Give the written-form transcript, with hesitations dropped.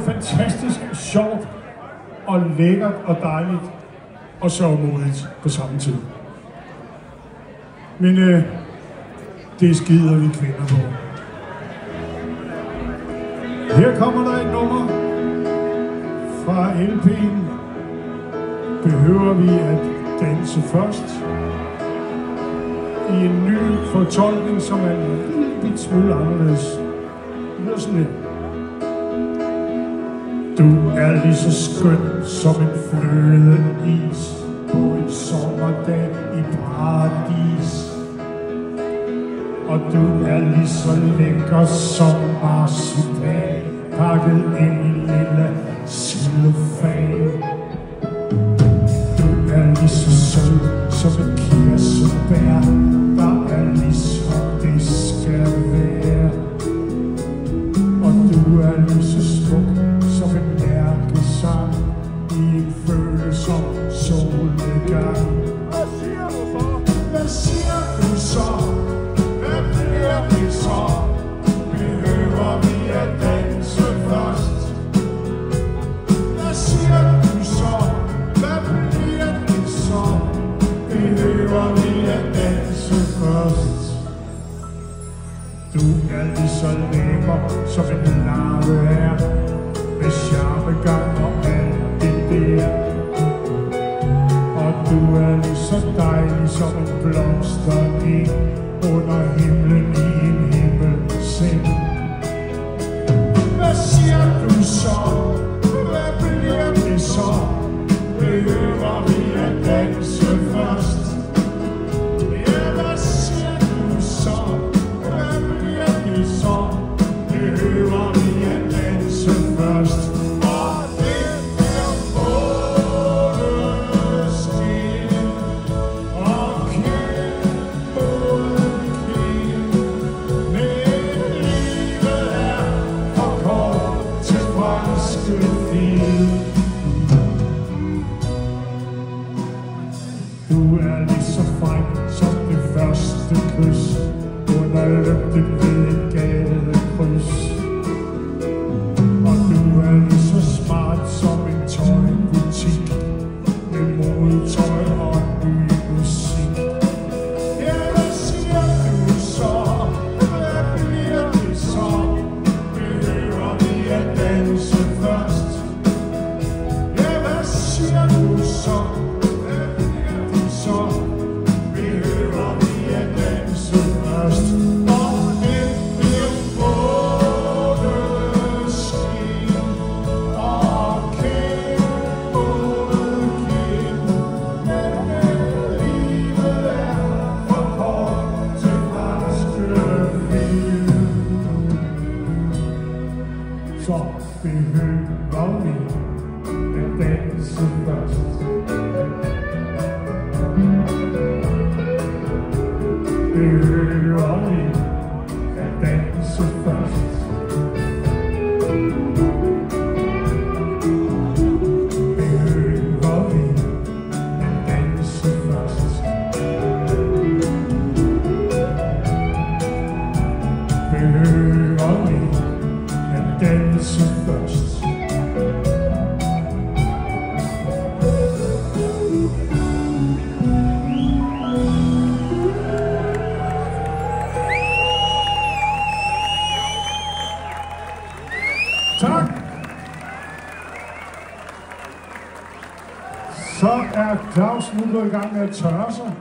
fantastisk sjovt og lækkert og dejligt og sørgmodigt på samme tid. Men det skider vi kvinder på. Her kommer der et nummer fra LP'en. Behøver vi at danse først? I en ny fortolkning, som er en lille smule anderledes. Det lyder sådan lidt. Du er lige så skøn som en flødeis på en sommerdag i paradis. Og du er lige så lækker som marcipan, pakket ind i lille cellofan. Du er lige så sød som et kirsebær, der er ligesom det skal være. Og du er lige så smuk som en mærkesang i en følsom solnedgang. Hvad siger du så? Hvad siger du så? Hvad bliver det så? Behøver vi at danse først? Hvad siger du så? Hvad bliver det så? Behøver vi at danse først? Du er lige så lækker som en larve er, med charmegang og alt det der. Og du er lige så dejlig som en blomstereng under himlen i en himmelseng. Hvad siger du så? Hvad bliver det så? Behøver vi at danse først? Ja, hvad siger du så? Hvad bliver det så? Behøver vi at danse først? Og det bliver både skin og kind mod kind. Men livet er for kort til franske film. Du er lige så fræk som det første kys under lygten ved et gadekryds. Og du er lige så smart som en tøjbutik med modetøj og ny musik. Ja, hvad siger du så? Hvad bliver det så? Behøver vi at danse først? Ja, hvad siger du så? Hvad bliver det så? Behøver vi at danse først? Og det bliver både skin og kind mod kind. Men livet er for kort til franske film. Så behøver vi at danse først. Behøver vi at danse først? Behøver vi at danse først? Behøver vi at danse først? Tak. Så er Claus nu gået i gang med at tørre sig.